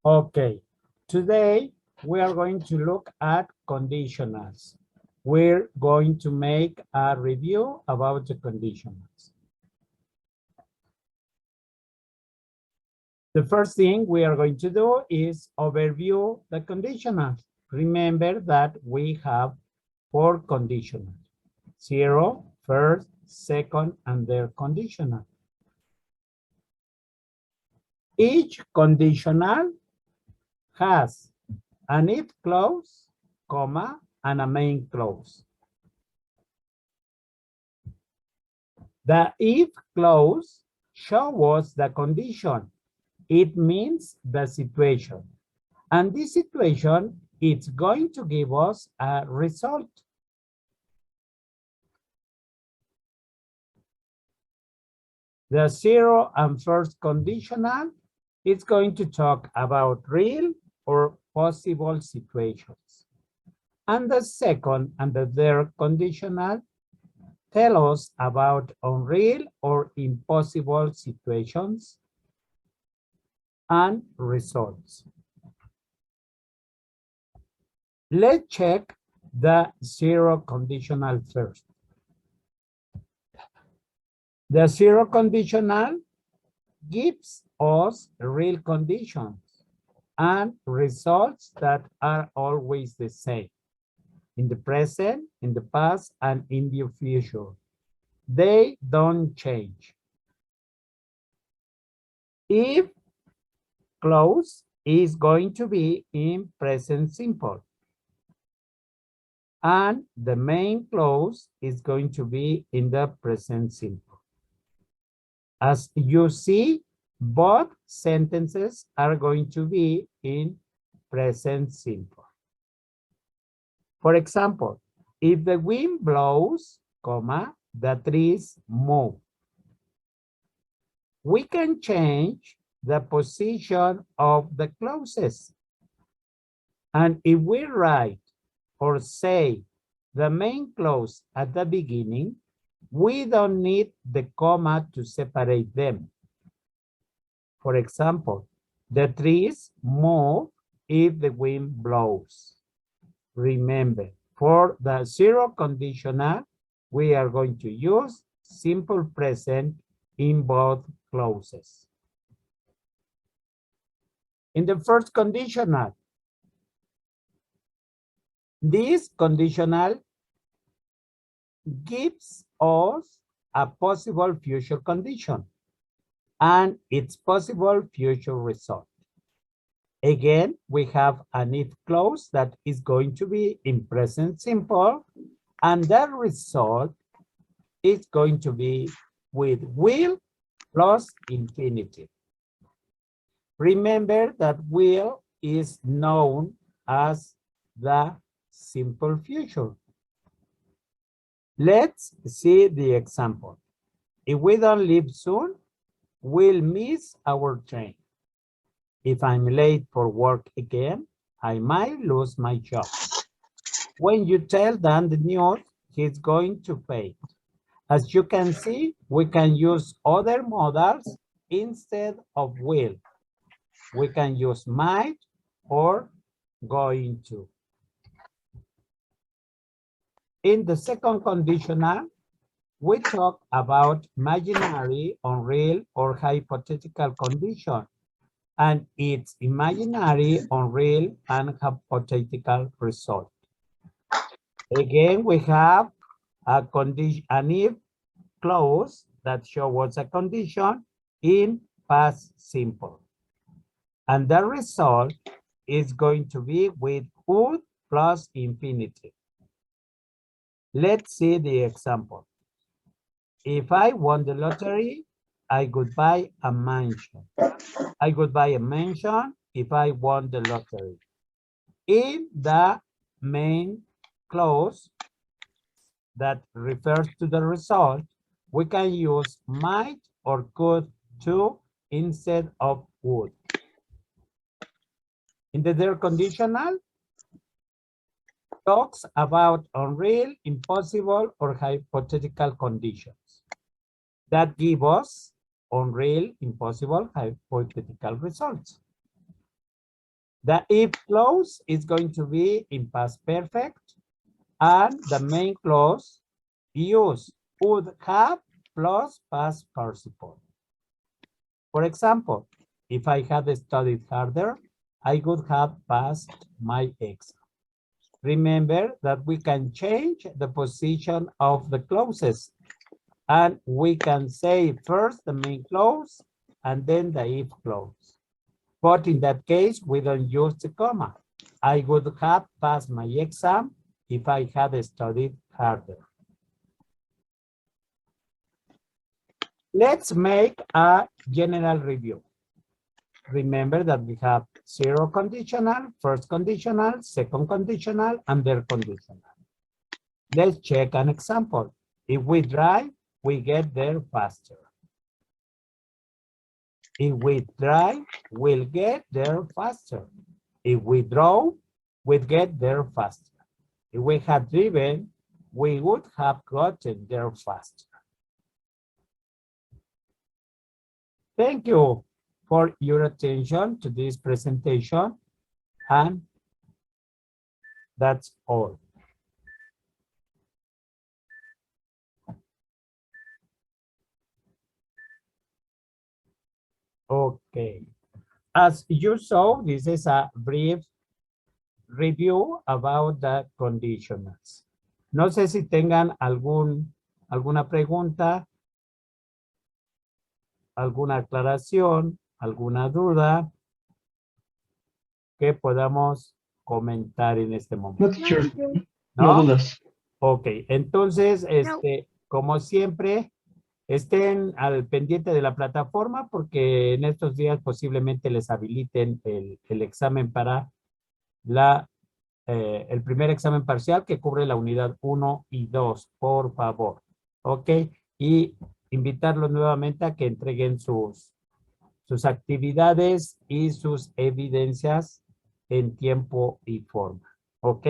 Okay, today we are going to look at conditionals. We're going to make a review about the conditionals. The first thing we are going to do is overview the conditionals. Remember that we have 4 conditionals: 0, first, second, and third conditional. Each conditional has an if clause, comma, and a main clause. The if clause shows us the condition. It means the situation. And this situation, it's going to give us a result. The 0 and first conditional, it's going to talk about real or possible situations. And the second and the third conditional tell us about unreal or impossible situations and results. Let's check the 0 conditional first. The 0 conditional gives us real conditions and results that are always the same in the present, in the past, and in the future. They don't change. If clause is going to be in present simple, and the main clause is going to be in the present simple. As you see, both sentences are going to be in present simple. For example, if the wind blows, comma, the trees move. We can change the position of the clauses. And if we write or say the main clause at the beginning, we don't need the comma to separate them. For example, the trees move if the wind blows. Remember, for the 0 conditional, we are going to use simple present in both clauses. In the first conditional, this conditional gives us a possible future condition and its possible future result. Again, we have an if clause that is going to be in present simple, and that result is going to be with will plus infinitive. Remember that will is known as the simple future. Let's see the example. If we don't leave soon, we'll miss our train. If I'm late for work again, I might lose my job. When you tell Dan the news, he's going to pay. As you can see, we can use other modals instead of will. We can use might or going to. In the second conditional, we talk about imaginary, unreal, or hypothetical condition, and its imaginary, unreal, and hypothetical result. Again, we have a condition, an if clause that shows a condition in past simple. And the result is going to be with would plus infinitive. Let's see the example. If I won the lottery, I could buy a mansion. I could buy a mansion if I won the lottery. In the main clause that refers to the result, we can use might or could to instead of would. In the third conditional, talks about unreal, impossible, or hypothetical conditions that give us unreal, impossible, hypothetical results. The if clause is going to be in past perfect, and the main clause use would have plus past participle. For example, if I had studied harder, I would have passed my exam. Remember that we can change the position of the clauses, and we can say first the main clause and then the if clause. But in that case, we don't use the comma. I would have passed my exam if I had studied harder. Let's make a general review. Remember that we have zero conditional, first conditional, second conditional, and third conditional. Let's check an example. If we drive, we get there faster. If we drive, we'll get there faster. If we drove, we'd get there faster. If we had driven, we would have gotten there faster. Thank you for your attention to this presentation, and that's all. Okay. As you saw, this is a brief review about the conditionals. No sé si tengan alguna pregunta, alguna aclaración, alguna duda que podamos comentar en este momento. No, teacher. ¿No? No dudas. Ok, entonces, como siempre, estén al pendiente de la plataforma porque en estos días posiblemente les habiliten el examen para el primer examen parcial que cubre la unidad 1 y 2, por favor. Ok, y invitarlos nuevamente a que entreguen sus actividades y sus evidencias en tiempo y forma. Ok,